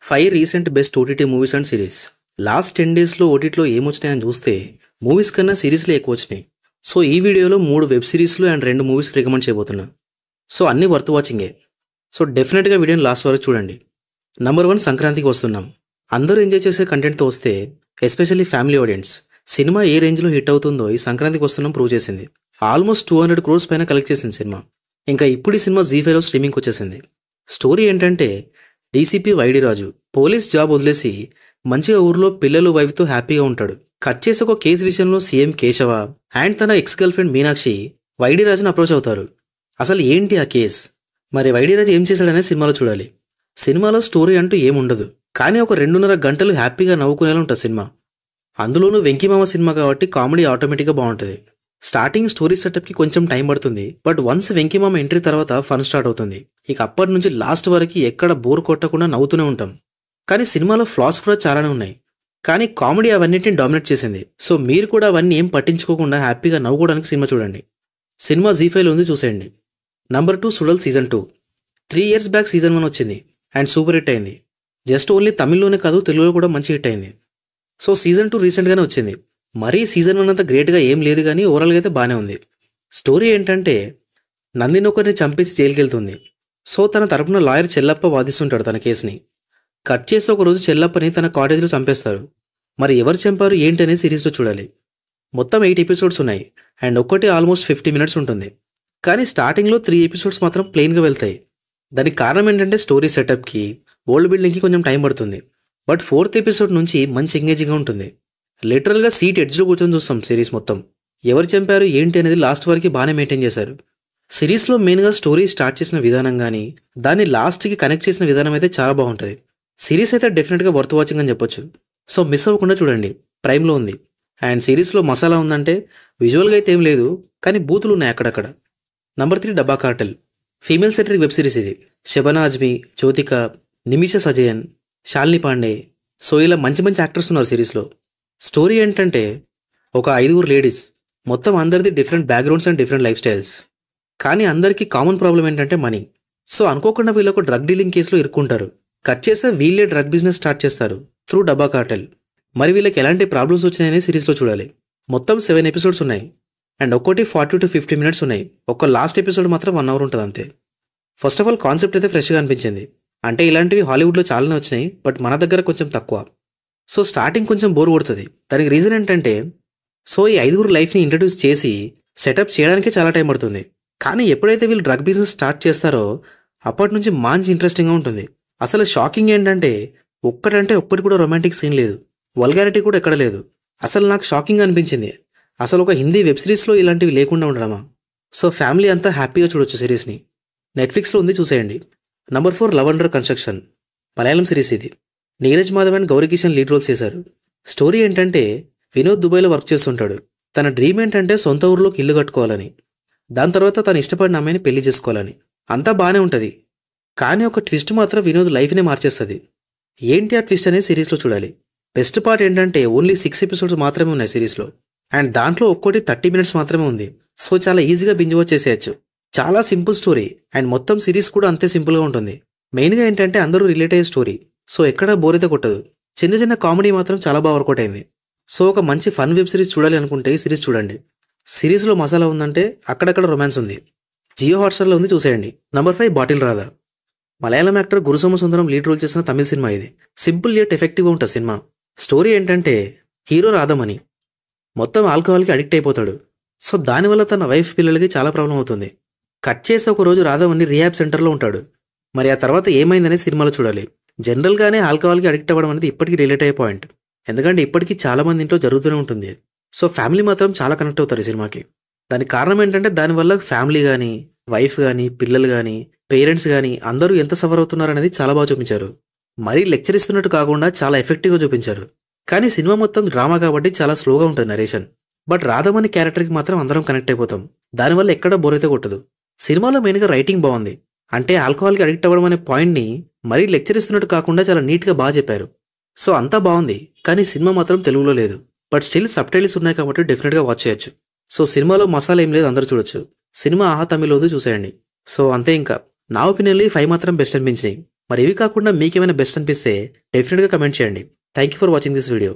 5 recent best OTT movies and series. Last 10 డేస్లో ఓటీటీలో ఏమొచ్చినాయని చూస్తే మూవీస్ కన్నా సిరీస్లే ఎక్కువ వచ్చినాయి. సో ఈ వీడియోలో 3 వెబ్ సిరీస్లు అండ్ 2 మూవీస్ రికమెండ్ చేయబోతున్నా. సో అన్నీ వర్త్ వాచింగే. సో డెఫినెట్గా వీడియోని లాస్ట్ వరకు చూడండి. నంబర్ 1, సంక్రాంతికి వస్తున్నాం. అందరూ ఎంజాయ్ చేసే కంటెంట్తో వస్తే ఎస్పెషల్లీ ఫ్యామిలీ ఆడియన్స్ సినిమా ఏ రేంజ్లో హిట్ అవుతుందో ఈ సంక్రాంతికి వస్తున్నాం ప్రూవ్ చేసింది. ఆల్మోస్ట్ 200 crores పైన కలెక్ట్ చేసింది సినిమా. ఇంకా ఇప్పుడు ఈ సినిమా జీ5లో స్ట్రీమింగ్కి వచ్చేసింది. స్టోరీ ఏంటంటే డీసీపీ వైడి రాజు పోలీస్ జాబ్ వదిలేసి మంచిగా ఊర్లో పిల్లలు వైఫ్తో హ్యాపీగా ఉంటాడు. కట్ చేసి ఒక కేసు విషయంలో సీఎం కేశవ అండ్ తన ఎక్స్ గర్ల్ ఫ్రెండ్ మీనాక్షి వైడి రాజును అప్రోచ్ అవుతారు. అసలు ఏంటి ఆ కేస్, మరి వైడి రాజు ఏం చేశాడనే సినిమాలో చూడాలి. సినిమాలో స్టోరీ అంటూ ఏముండదు, కానీ ఒక 2.5 గంటలు హ్యాపీగా నవ్వుకునేలా ఉంటుంది సినిమా. అందులోనూ వెంకీమామ సినిమా కాబట్టి కామెడీ ఆటోమేటిక్గా బాగుంటుంది. స్టార్టింగ్ స్టోరీ సెటప్కి కొంచెం టైం పడుతుంది, బట్ వన్స్ వెంకీమామ ఎంట్రీ తర్వాత ఫన్ స్టార్ట్ అవుతుంది. ఇక అప్పటి నుంచి లాస్ట్ వరకు ఎక్కడ బోర్ కొట్టకుండా నవ్వుతూనే ఉంటాం. కానీ సినిమాలో ఫ్లాస్ కూడా చాలానే ఉన్నాయి, కానీ కామెడీ అవన్నిటిని డామినేట్ చేసింది. సో మీరు కూడా అవన్నీ ఏం పట్టించుకోకుండా హ్యాపీగా నవ్వుకోవడానికి సినిమా చూడండి. సినిమా జీ5లో ఉంది, చూసేయండి. Number 2, Suzhal season 2. 3 years back season 1 వచ్చింది అండ్ సూపర్ హిట్ అయింది. జస్ట్ ఓన్లీ తమిళ్లోనే కాదు, తెలుగులో కూడా మంచి హిట్ అయింది. సో సీజన్ 2 రీసెంట్గానే వచ్చింది. మరీ సీజన్ 1 అంత గ్రేట్గా ఏం లేదు, కానీ ఓవరాల్గా అయితే బాగానే ఉంది. స్టోరీ ఏంటంటే నందిని ఒకరిని చంపేసి జైలుకి వెళ్తుంది. సో తన తరపున లాయర్ చెల్లప్ప వాదిస్తుంటాడు తన కేసుని. కట్ చేసి ఒకరోజు చెల్లప్పని తన కాటేజ్లో చంపేస్తారు. మరి ఎవరు చంపారు ఏంటి అనేది సిరీస్లో చూడాలి. మొత్తం 8 episodes ఉన్నాయి అండ్ ఒక్కటి ఆల్మోస్ట్ 50 minutes ఉంటుంది. కానీ స్టార్టింగ్లో 3 episodes మాత్రం ప్లెయిన్గా వెళ్తాయి. దానికి కారణం ఏంటంటే స్టోరీ సెటప్కి, వరల్డ్ బిల్డింగ్కి కొంచెం టైం పడుతుంది. బట్ 4th episode నుంచి మంచి ఎంగేజింగ్గా ఉంటుంది. లిటరల్గా సీట్ ఎడ్జ్లో కూర్చొని చూస్తాం సిరీస్ మొత్తం. ఎవరు చంపారు ఏంటి అనేది లాస్ట్ వరకు బాగానే మెయింటైన్ చేశారు. సిరీస్లో మెయిన్గా స్టోరీ స్టార్ట్ చేసిన విధానం కానీ దాన్ని లాస్ట్కి కనెక్ట్ చేసిన విధానం అయితే చాలా బాగుంటుంది. సిరీస్ అయితే డెఫినెట్గా వర్త్ వాచింగ్ అని చెప్పొచ్చు. సో మిస్ అవ్వకుండా చూడండి, ప్రైమ్లో ఉంది. అండ్ సిరీస్లో మసాలా ఉందంటే విజువల్గా అయితే ఏం లేదు, కానీ బూతులు ఉన్నాయి అక్కడక్కడ. నంబర్ 3, డబ్బా Cartel. Female centric web series ఇది. శబనా అజ్మీ, జ్యోతిక, నిమిషా సజయన్, శాలిని పాండే, సో ఇలా మంచి మంచి యాక్టర్స్ ఉన్నారు సిరీస్లో. స్టోరీ ఏంటంటే ఒక 5 లేడీస్, మొత్తం అందరిది different backgrounds and different life styles. కానీ అందరికీ కామన్ ప్రాబ్లం ఏంటంటే మనీ. సో అనుకోకుండా వీళ్ళకు డ్రగ్ డీలింగ్ కేసులో ఇరుక్కుంటారు. కట్ చేస్తే వీళ్ళే డ్రగ్ బిజినెస్ స్టార్ట్ చేస్తారు త్రూ డబ్బా కార్టెల్. మరి వీళ్ళకి ఎలాంటి ప్రాబ్లమ్స్ వచ్చినాయని సిరీస్లో చూడాలి. మొత్తం 7 episodes ఉన్నాయి అండ్ ఒక్కోటి 40 to 50 minutes ఉన్నాయి. ఒక లాస్ట్ ఎపిసోడ్ మాత్రం 1 hour ఉంటుంది అంతే. ఫస్ట్ ఆఫ్ ఆల్ కాన్సెప్ట్ అయితే ఫ్రెష్గా అనిపించింది. అంటే ఇలాంటివి హాలీవుడ్లో చాలానే వచ్చినాయి, బట్ మన దగ్గర కొంచెం తక్కువ. సో స్టార్టింగ్ కొంచెం బోర్ కొడుతుంది. దానికి రీజన్ ఏంటంటే సో ఈ 5 లైఫ్ని ఇంట్రడ్యూస్ చేసి సెటప్ చేయడానికే చాలా టైం పడుతుంది. కానీ ఎప్పుడైతే వీళ్ళు డ్రగ్ బిజినెస్ స్టార్ట్ చేస్తారో అప్పటి నుంచి మంచి ఇంట్రెస్టింగ్గా ఉంటుంది. అసలు షాకింగ్ ఏంటంటే ఒక్కటి కూడా రొమాంటిక్ సీన్ లేదు, వల్గారిటీ కూడా ఎక్కడ లేదు. అసలు నాకు షాకింగ్ అనిపించింది. అసలు ఒక హిందీ వెబ్ సిరీస్లో ఇలాంటివి లేకుండా ఉండడమా. సో ఫ్యామిలీ అంతా హ్యాపీగా చూడొచ్చు సిరీస్ని. నెట్ఫ్లిక్స్లో ఉంది, చూసేయండి. Number 4, love under construction. Malayalam series ఇది. Neeraj Madhav and Gouri Kishan lead roles చేశారు. స్టోరీ ఏంటంటే వినోద్ దుబాయ్లో వర్క్ చేస్తుంటాడు. తన డ్రీమ్ ఏంటంటే సొంత ఊరిలోకి ఇల్లు కట్టుకోవాలని, దాని తర్వాత తను ఇష్టపడిన అమ్మాయిని పెళ్లి చేసుకోవాలని. అంతా బాగానే ఉంటుంది, కానీ ఒక ట్విస్ట్ మాత్రం వినోద్ లైఫ్నే మార్చేస్తుంది. ఏంటి ఆ ట్విస్ట్ అనేది సిరీస్లో చూడాలి. బెస్ట్ పార్ట్ ఏంటంటే ఓన్లీ 6 episodes మాత్రమే ఉన్నాయి సిరీస్లో, అండ్ దాంట్లో ఒక్కోటి 30 minutes మాత్రమే ఉంది. సో చాలా ఈజీగా బింజ్ వాచ్ చేసేయచ్చు. చాలా సింపుల్ స్టోరీ అండ్ మొత్తం సిరీస్ కూడా అంతే సింపుల్గా ఉంటుంది. మెయిన్గా ఏంటంటే అందరూ రిలేట్ అయ్యే స్టోరీ. సో ఎక్కడా బోర్ అయితే కొట్టదు. చిన్న చిన్న కామెడీ మాత్రం చాలా బాగా వర్కౌట్ అయింది. సో ఒక మంచి ఫన్ వెబ్ సిరీస్ చూడాలి అనుకుంటే ఈ సిరీస్ చూడండి. సిరీస్లో మసాలా ఉందంటే అక్కడక్కడ రొమాన్స్ ఉంది. జియో హాట్స్టార్లో ఉంది, చూసేయండి. Number 5, bottle Radha. Malayalam actor Gurusoma Sundaram lead role చేసిన తమిళ సినిమా ఇది. సింపుల్ యట్ ఎఫెక్టివ్గా ఉంటుంది సినిమా. స్టోరీ ఏంటంటే హీరో రాధమని మొత్తం ఆల్కహాల్కి అడిక్ట్ అయిపోతాడు. సో దానివల్ల తన వైఫ్ పిల్లలకి చాలా ప్రాబ్లం అవుతుంది. కట్ చేసి ఒకరోజు రాధమని రీహాబ్ సెంటర్లో ఉంటాడు. మరి ఆ తర్వాత ఏమైందనే సినిమాలో చూడాలి. జనరల్గానే ఆల్కహాల్కి అడిక్ట్ అవ్వడం అనేది ఇప్పటికీ రిలేట్ అయ్యే పాయింట్, ఎందుకంటే ఇప్పటికీ చాలా మంది ఇంట్లో జరుగుతూనే ఉంటుంది. సో ఫ్యామిలీ మాత్రం చాలా కనెక్ట్ అవుతారు ఈ సినిమాకి. దానికి కారణం ఏంటంటే దానివల్ల ఫ్యామిలీ కానీ, వైఫ్ కానీ, పిల్లలు కానీ, పేరెంట్స్ కానీ అందరూ ఎంత సఫర్ అవుతున్నారు అనేది చాలా బాగా చూపించారు. మరీ లెక్చర్ ఇస్తున్నట్టు కాకుండా చాలా ఎఫెక్టివ్గా చూపించారు. కానీ సినిమా మొత్తం డ్రామా కాబట్టి చాలా స్లోగా ఉంటుంది నరేషన్. బట్ రాధమని క్యారెక్టర్కి మాత్రం అందరం కనెక్ట్ అయిపోతాం. దానివల్ల ఎక్కడ బోర్ అయితే కొట్టదు. సినిమాలో మెయిన్గా రైటింగ్ బాగుంది. అంటే ఆల్కహాల్కి అడిక్ట్ అవ్వడం అనే పాయింట్ని మరీ లెక్చర్ ఇస్తున్నట్టు కాకుండా చాలా నీట్గా బాగా చెప్పారు. సో అంతా బాగుంది, కానీ సినిమా మాత్రం తెలుగులో లేదు. బట్ స్టిల్ సబ్టైటిల్స్ ఉన్నాయి కాబట్టి డెఫినెట్గా వాచ్ చేయొచ్చు. సో సినిమాలో మసాలా ఏం లేదు, అందరూ చూడొచ్చు. సినిమా ఆహా తమిళ్లో ఉంది, చూసేయండి. సో అంతే. ఇంకా నా ఒపీనియన్లో 5 మాత్రం బెస్ట్ అనిపించినాయి. మరి ఇవి కాకుండా మీకేమైనా బెస్ట్ అనిపిస్తే డెఫినెట్గా కమెంట్ చేయండి. Thank you for watching this video.